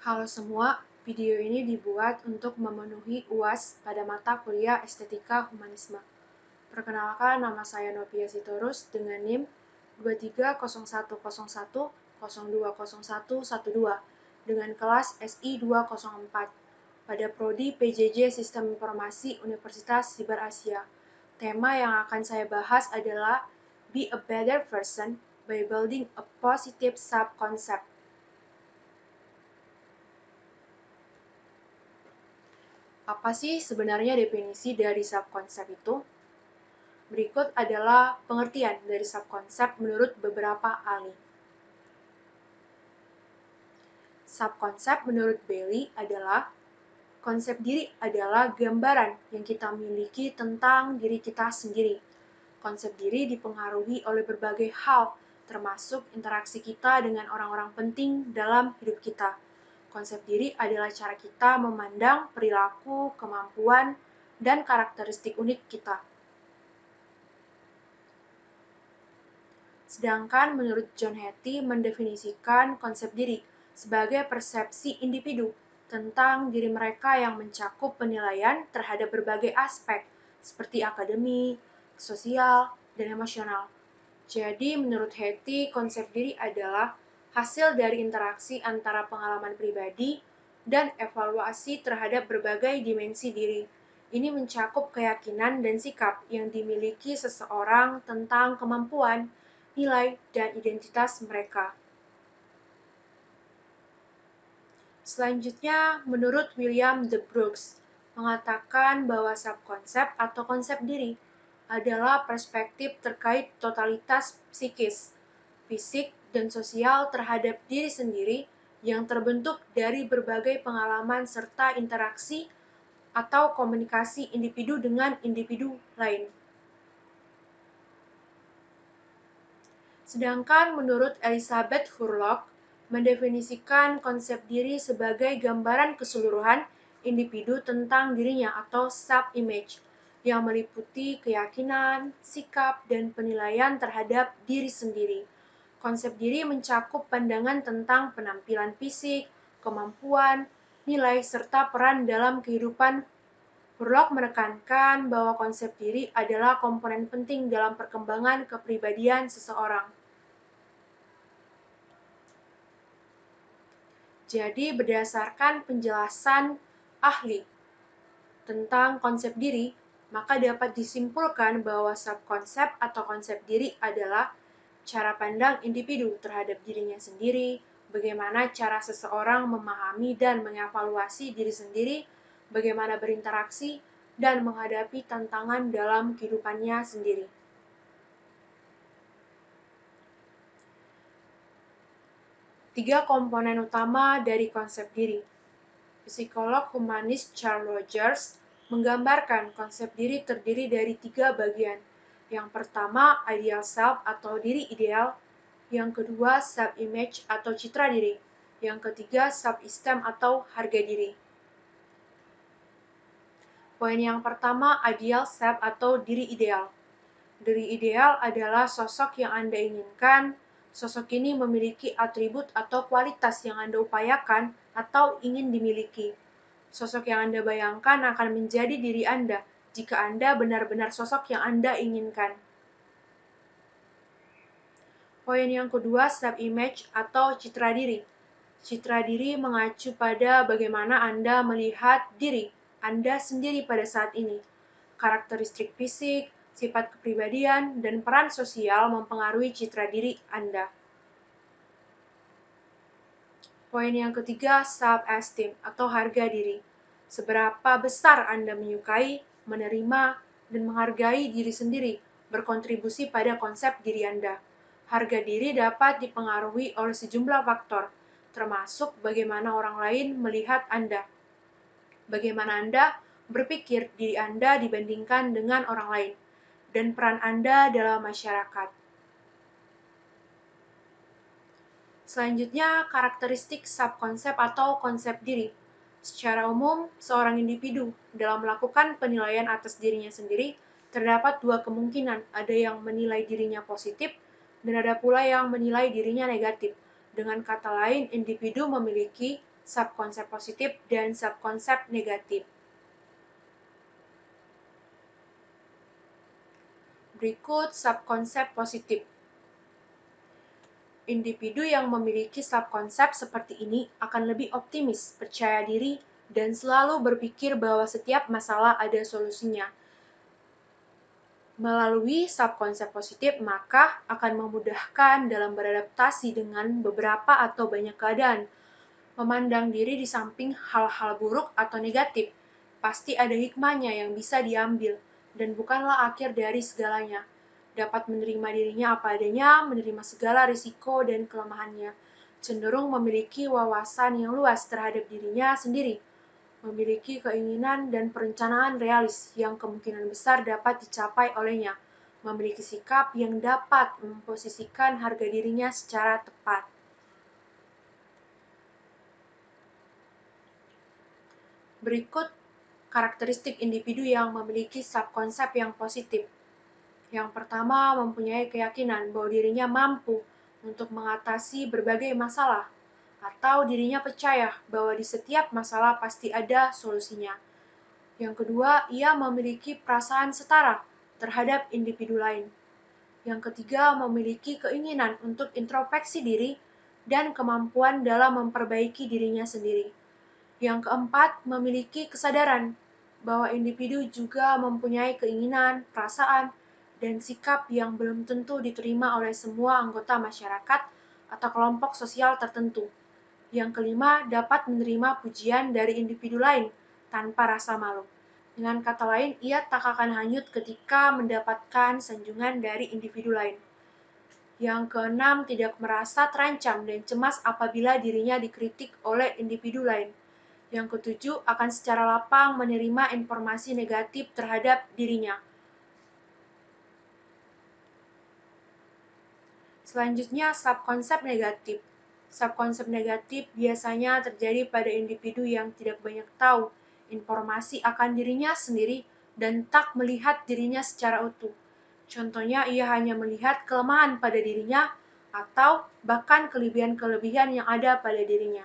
Halo semua, video ini dibuat untuk memenuhi UAS pada mata kuliah Estetika Humanisme. Perkenalkan, nama saya Novia Sitorus dengan NIM 230101020112 dengan kelas SI 204 pada Prodi PJJ Sistem Informasi Universitas Siber Asia. Tema yang akan saya bahas adalah Be a Better Person by Building a Positive Subconcept. Apa sih sebenarnya definisi dari subkonsep itu? Berikut adalah pengertian dari subkonsep menurut beberapa ahli. Subkonsep menurut Bailey adalah konsep diri adalah gambaran yang kita miliki tentang diri kita sendiri. Konsep diri dipengaruhi oleh berbagai hal, termasuk interaksi kita dengan orang-orang penting dalam hidup kita. Konsep diri adalah cara kita memandang perilaku, kemampuan, dan karakteristik unik kita. Sedangkan menurut John Hattie mendefinisikan konsep diri sebagai persepsi individu tentang diri mereka yang mencakup penilaian terhadap berbagai aspek seperti akademik, sosial, dan emosional. Jadi menurut Hattie, konsep diri adalah hasil dari interaksi antara pengalaman pribadi dan evaluasi terhadap berbagai dimensi diri. Ini mencakup keyakinan dan sikap yang dimiliki seseorang tentang kemampuan, nilai, dan identitas mereka. Selanjutnya, menurut William de Brooks, mengatakan bahwa subkonsep atau konsep diri adalah perspektif terkait totalitas psikis, fisik, dan sosial terhadap diri sendiri yang terbentuk dari berbagai pengalaman serta interaksi atau komunikasi individu dengan individu lain. Sedangkan menurut Elizabeth Hurlock, mendefinisikan konsep diri sebagai gambaran keseluruhan individu tentang dirinya atau self-image, yang meliputi keyakinan, sikap, dan penilaian terhadap diri sendiri. Konsep diri mencakup pandangan tentang penampilan fisik, kemampuan, nilai, serta peran dalam kehidupan. Hurlock menekankan bahwa konsep diri adalah komponen penting dalam perkembangan kepribadian seseorang. Jadi berdasarkan penjelasan ahli tentang konsep diri, maka dapat disimpulkan bahwa subkonsep atau konsep diri adalah cara pandang individu terhadap dirinya sendiri, bagaimana cara seseorang memahami dan mengevaluasi diri sendiri, bagaimana berinteraksi, dan menghadapi tantangan dalam kehidupannya sendiri. Tiga komponen utama dari konsep diri. Psikolog humanis Carl Rogers menggambarkan konsep diri terdiri dari tiga bagian. Yang pertama, ideal self atau diri ideal. Yang kedua, self-image atau citra diri. Yang ketiga, self-esteem atau harga diri. Poin yang pertama, ideal self atau diri ideal. Diri ideal adalah sosok yang Anda inginkan. Sosok ini memiliki atribut atau kualitas yang Anda upayakan atau ingin dimiliki. Sosok yang Anda bayangkan akan menjadi diri Anda jika Anda benar-benar sosok yang Anda inginkan. Poin yang kedua, self-image atau citra diri. Citra diri mengacu pada bagaimana Anda melihat diri Anda sendiri pada saat ini. Karakteristik fisik, sifat kepribadian, dan peran sosial mempengaruhi citra diri Anda. Poin yang ketiga, self-esteem atau harga diri. Seberapa besar Anda menyukai, menerima, dan menghargai diri sendiri berkontribusi pada konsep diri Anda. Harga diri dapat dipengaruhi oleh sejumlah faktor, termasuk bagaimana orang lain melihat Anda, bagaimana Anda berpikir diri Anda dibandingkan dengan orang lain, dan peran Anda dalam masyarakat. Selanjutnya, karakteristik subkonsep atau konsep diri. Secara umum, seorang individu dalam melakukan penilaian atas dirinya sendiri, terdapat dua kemungkinan. Ada yang menilai dirinya positif, dan ada pula yang menilai dirinya negatif. Dengan kata lain, individu memiliki subkonsep positif dan subkonsep negatif. Berikut subkonsep positif. Individu yang memiliki subkonsep seperti ini akan lebih optimis, percaya diri, dan selalu berpikir bahwa setiap masalah ada solusinya. Melalui subkonsep positif, maka akan memudahkan dalam beradaptasi dengan beberapa atau banyak keadaan. Memandang diri di samping hal-hal buruk atau negatif, pasti ada hikmahnya yang bisa diambil, dan bukanlah akhir dari segalanya. Dapat menerima dirinya apa adanya, menerima segala risiko dan kelemahannya, cenderung memiliki wawasan yang luas terhadap dirinya sendiri, memiliki keinginan dan perencanaan realis yang kemungkinan besar dapat dicapai olehnya, memiliki sikap yang dapat memposisikan harga dirinya secara tepat. Berikut karakteristik individu yang memiliki subkonsep yang positif. Yang pertama, mempunyai keyakinan bahwa dirinya mampu untuk mengatasi berbagai masalah, atau dirinya percaya bahwa di setiap masalah pasti ada solusinya. Yang kedua, ia memiliki perasaan setara terhadap individu lain. Yang ketiga, memiliki keinginan untuk introspeksi diri dan kemampuan dalam memperbaiki dirinya sendiri. Yang keempat, memiliki kesadaran bahwa individu juga mempunyai keinginan, perasaan, dan sikap yang belum tentu diterima oleh semua anggota masyarakat atau kelompok sosial tertentu. Yang kelima, dapat menerima pujian dari individu lain tanpa rasa malu. Dengan kata lain, ia tak akan hanyut ketika mendapatkan sanjungan dari individu lain. Yang keenam, tidak merasa terancam dan cemas apabila dirinya dikritik oleh individu lain. Yang ketujuh, akan secara lapang menerima informasi negatif terhadap dirinya. Selanjutnya, subkonsep negatif. Subkonsep negatif biasanya terjadi pada individu yang tidak banyak tahu informasi akan dirinya sendiri dan tak melihat dirinya secara utuh. Contohnya, ia hanya melihat kelemahan pada dirinya atau bahkan kelebihan-kelebihan yang ada pada dirinya.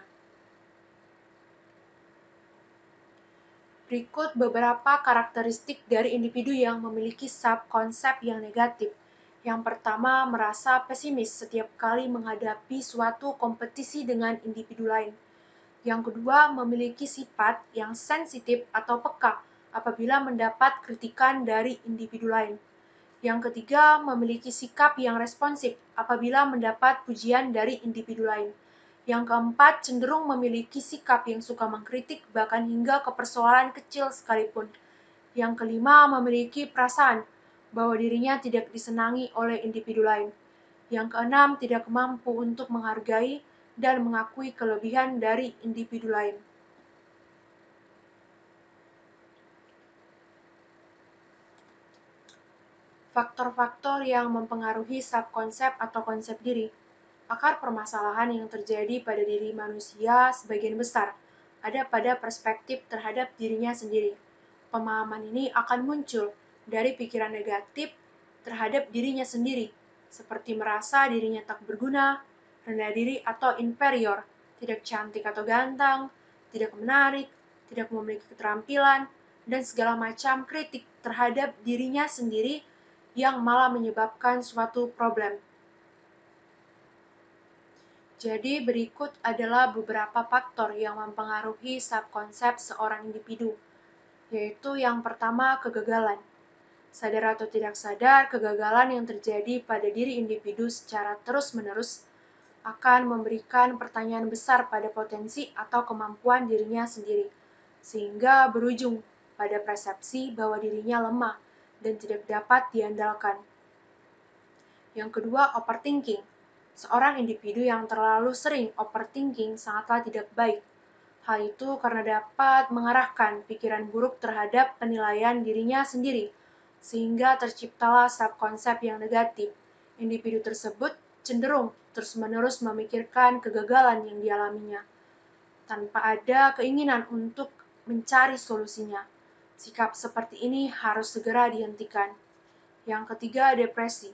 Berikut beberapa karakteristik dari individu yang memiliki subkonsep yang negatif. Yang pertama, merasa pesimis setiap kali menghadapi suatu kompetisi dengan individu lain. Yang kedua, memiliki sifat yang sensitif atau peka apabila mendapat kritikan dari individu lain. Yang ketiga, memiliki sikap yang responsif apabila mendapat pujian dari individu lain. Yang keempat, cenderung memiliki sikap yang suka mengkritik bahkan hingga ke persoalan kecil sekalipun. Yang kelima, memiliki perasaan bahwa dirinya tidak disenangi oleh individu lain. Yang keenam, tidak mampu untuk menghargai dan mengakui kelebihan dari individu lain. Faktor-faktor yang mempengaruhi subkonsep atau konsep diri. Akar permasalahan yang terjadi pada diri manusia sebagian besar ada pada perspektif terhadap dirinya sendiri. Pemahaman ini akan muncul dari pikiran negatif terhadap dirinya sendiri, seperti merasa dirinya tak berguna, rendah diri atau inferior, tidak cantik atau ganteng, tidak menarik, tidak memiliki keterampilan, dan segala macam kritik terhadap dirinya sendiri yang malah menyebabkan suatu problem. Jadi berikut adalah beberapa faktor yang mempengaruhi subkonsep seorang individu, yaitu yang pertama kegagalan. Sadar atau tidak sadar, kegagalan yang terjadi pada diri individu secara terus-menerus akan memberikan pertanyaan besar pada potensi atau kemampuan dirinya sendiri, sehingga berujung pada persepsi bahwa dirinya lemah dan tidak dapat diandalkan. Yang kedua, overthinking. Seorang individu yang terlalu sering overthinking sangatlah tidak baik. Hal itu karena dapat mengarahkan pikiran buruk terhadap penilaian dirinya sendiri, sehingga terciptalah subkonsep yang negatif. Individu tersebut cenderung terus-menerus memikirkan kegagalan yang dialaminya, tanpa ada keinginan untuk mencari solusinya. Sikap seperti ini harus segera dihentikan. Yang ketiga, depresi.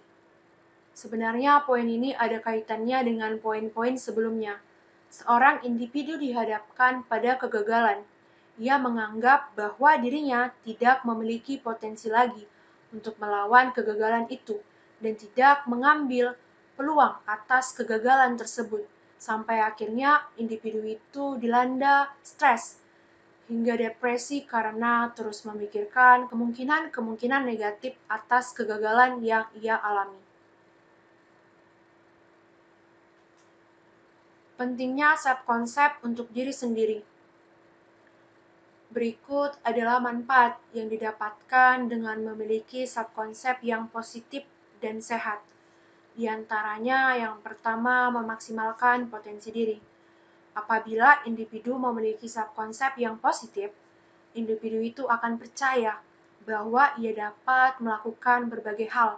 Sebenarnya poin ini ada kaitannya dengan poin-poin sebelumnya. Seorang individu dihadapkan pada kegagalan. Ia menganggap bahwa dirinya tidak memiliki potensi lagi untuk melawan kegagalan itu dan tidak mengambil peluang atas kegagalan tersebut. Sampai akhirnya individu itu dilanda stres hingga depresi karena terus memikirkan kemungkinan-kemungkinan negatif atas kegagalan yang ia alami. Pentingnya self-konsep untuk diri sendiri. Berikut adalah manfaat yang didapatkan dengan memiliki self-konsep yang positif dan sehat. Di antaranya yang pertama, memaksimalkan potensi diri. Apabila individu memiliki self-konsep yang positif, individu itu akan percaya bahwa ia dapat melakukan berbagai hal,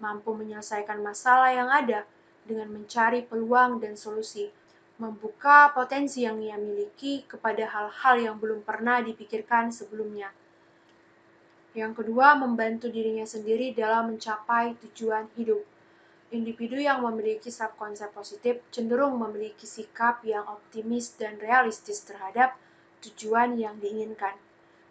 mampu menyelesaikan masalah yang ada dengan mencari peluang dan solusi, membuka potensi yang ia miliki kepada hal-hal yang belum pernah dipikirkan sebelumnya. Yang kedua, membantu dirinya sendiri dalam mencapai tujuan hidup. Individu yang memiliki self-konsep positif cenderung memiliki sikap yang optimis dan realistis terhadap tujuan yang diinginkan.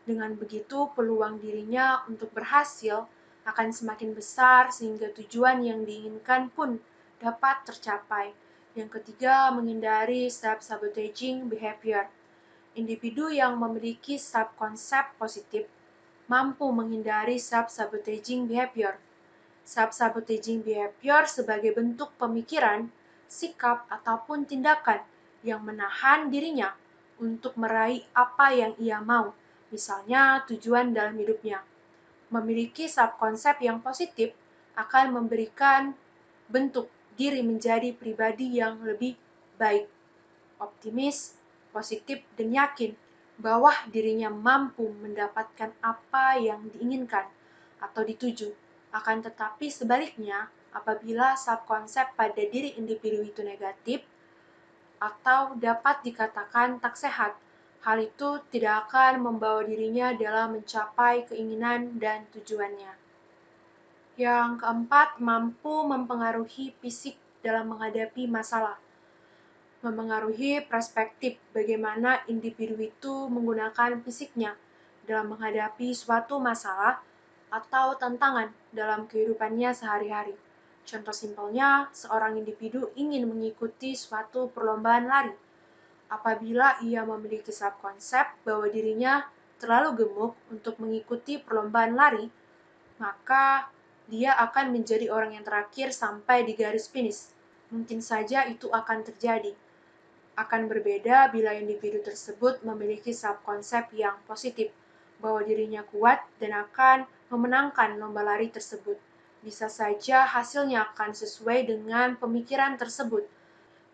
Dengan begitu, peluang dirinya untuk berhasil akan semakin besar sehingga tujuan yang diinginkan pun dapat tercapai. Yang ketiga, menghindari self-sabotaging behavior. Individu yang memiliki self-konsep positif mampu menghindari self-sabotaging behavior. Self-sabotaging behavior sebagai bentuk pemikiran, sikap, ataupun tindakan yang menahan dirinya untuk meraih apa yang ia mau, misalnya tujuan dalam hidupnya. Memiliki self-konsep yang positif akan memberikan bentuk diri menjadi pribadi yang lebih baik, optimis, positif, dan yakin bahwa dirinya mampu mendapatkan apa yang diinginkan atau dituju. Akan tetapi sebaliknya, apabila self-konsep pada diri individu itu negatif atau dapat dikatakan tak sehat, hal itu tidak akan membawa dirinya dalam mencapai keinginan dan tujuannya. Yang keempat, mampu mempengaruhi fisik dalam menghadapi masalah. Memengaruhi perspektif bagaimana individu itu menggunakan fisiknya dalam menghadapi suatu masalah atau tantangan dalam kehidupannya sehari-hari. Contoh simpelnya, seorang individu ingin mengikuti suatu perlombaan lari. Apabila ia memiliki self-konsep bahwa dirinya terlalu gemuk untuk mengikuti perlombaan lari, maka dia akan menjadi orang yang terakhir sampai di garis finish. Mungkin saja itu akan terjadi. Akan berbeda bila individu tersebut memiliki self-konsep yang positif, bahwa dirinya kuat dan akan memenangkan lomba lari tersebut. Bisa saja hasilnya akan sesuai dengan pemikiran tersebut.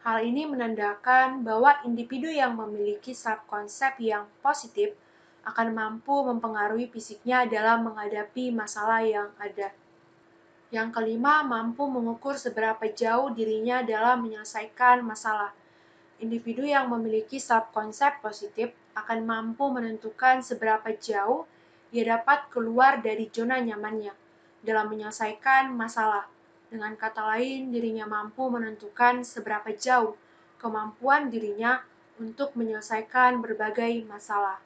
Hal ini menandakan bahwa individu yang memiliki self-konsep yang positif akan mampu mempengaruhi fisiknya dalam menghadapi masalah yang ada. Yang kelima, mampu mengukur seberapa jauh dirinya dalam menyelesaikan masalah. Individu yang memiliki self-konsep positif akan mampu menentukan seberapa jauh ia dapat keluar dari zona nyamannya dalam menyelesaikan masalah. Dengan kata lain, dirinya mampu menentukan seberapa jauh kemampuan dirinya untuk menyelesaikan berbagai masalah.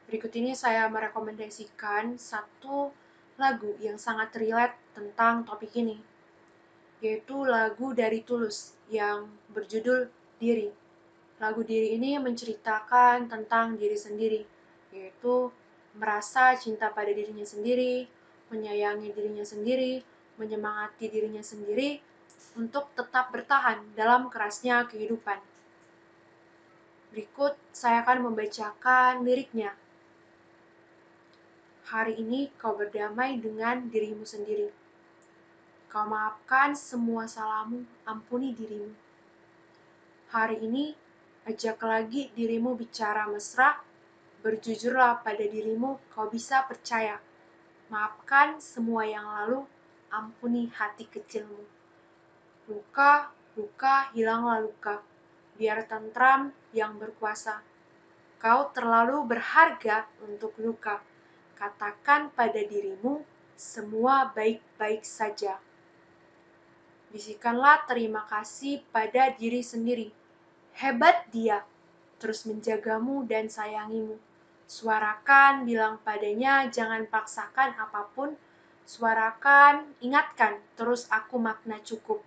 Berikut ini saya merekomendasikan satu lagu yang sangat relate tentang topik ini, yaitu lagu dari Tulus yang berjudul Diri. Lagu Diri ini menceritakan tentang diri sendiri, yaitu merasa cinta pada dirinya sendiri, menyayangi dirinya sendiri, menyemangati dirinya sendiri untuk tetap bertahan dalam kerasnya kehidupan. Berikut saya akan membacakan liriknya. Hari ini kau berdamai dengan dirimu sendiri. Kau maafkan semua salahmu, ampuni dirimu. Hari ini, ajak lagi dirimu bicara mesra, berjujurlah pada dirimu, kau bisa percaya. Maafkan semua yang lalu, ampuni hati kecilmu. Luka, luka, hilanglah luka, biar tentram yang berkuasa. Kau terlalu berharga untuk luka. Katakan pada dirimu, semua baik-baik saja. Bisikanlah terima kasih pada diri sendiri. Hebat dia, terus menjagamu dan sayangimu. Suarakan, bilang padanya, jangan paksakan apapun. Suarakan, ingatkan, terus aku makna cukup.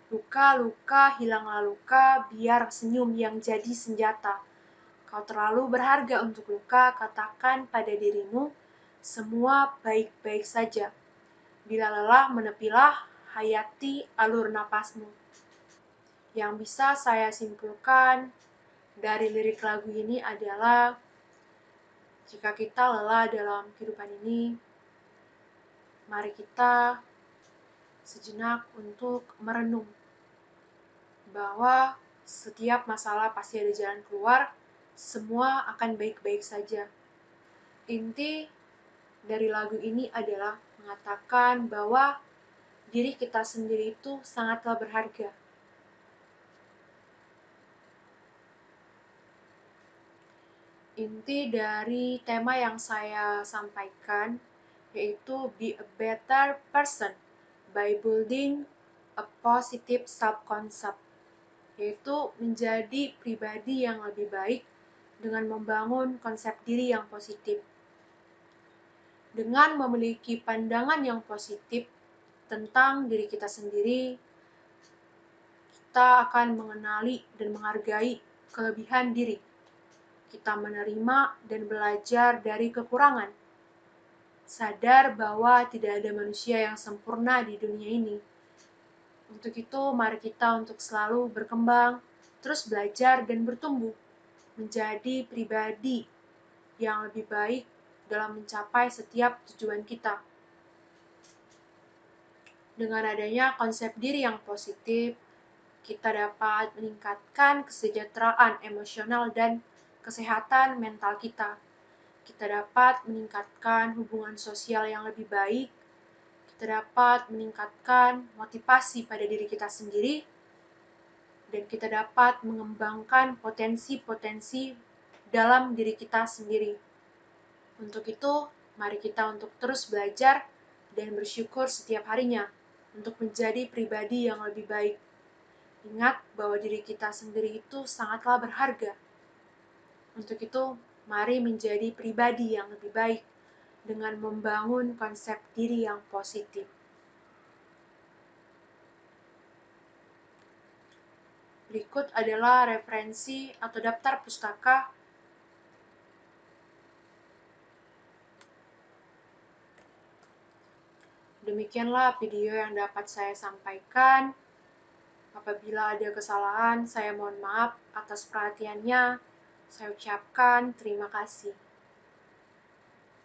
Luka-luka, hilanglah luka, biar senyum yang jadi senjata. Kau terlalu berharga untuk luka, katakan pada dirimu, semua baik-baik saja. Bila lelah, menepilah, hayati alur napasmu. Yang bisa saya simpulkan dari lirik lagu ini adalah jika kita lelah dalam kehidupan ini, mari kita sejenak untuk merenung bahwa setiap masalah pasti ada jalan keluar, semua akan baik-baik saja. Inti dari lagu ini adalah mengatakan bahwa diri kita sendiri itu sangatlah berharga. Inti dari tema yang saya sampaikan yaitu be a better person by building a positive self-concept, yaitu menjadi pribadi yang lebih baik dengan membangun konsep diri yang positif. Dengan memiliki pandangan yang positif tentang diri kita sendiri, kita akan mengenali dan menghargai kelebihan diri. Kita menerima dan belajar dari kekurangan. Sadar bahwa tidak ada manusia yang sempurna di dunia ini. Untuk itu, mari kita untuk selalu berkembang, terus belajar dan bertumbuh, menjadi pribadi yang lebih baik dalam mencapai setiap tujuan kita. Dengan adanya konsep diri yang positif, kita dapat meningkatkan kesejahteraan emosional dan kesehatan mental kita. Kita dapat meningkatkan hubungan sosial yang lebih baik. Kita dapat meningkatkan motivasi pada diri kita sendiri. Dan kita dapat mengembangkan potensi-potensi dalam diri kita sendiri. Untuk itu, mari kita untuk terus belajar dan bersyukur setiap harinya untuk menjadi pribadi yang lebih baik. Ingat bahwa diri kita sendiri itu sangatlah berharga. Untuk itu, mari menjadi pribadi yang lebih baik dengan membangun konsep diri yang positif. Berikut adalah referensi atau daftar pustaka. Demikianlah video yang dapat saya sampaikan. Apabila ada kesalahan, saya mohon maaf atas perhatiannya. Saya ucapkan terima kasih.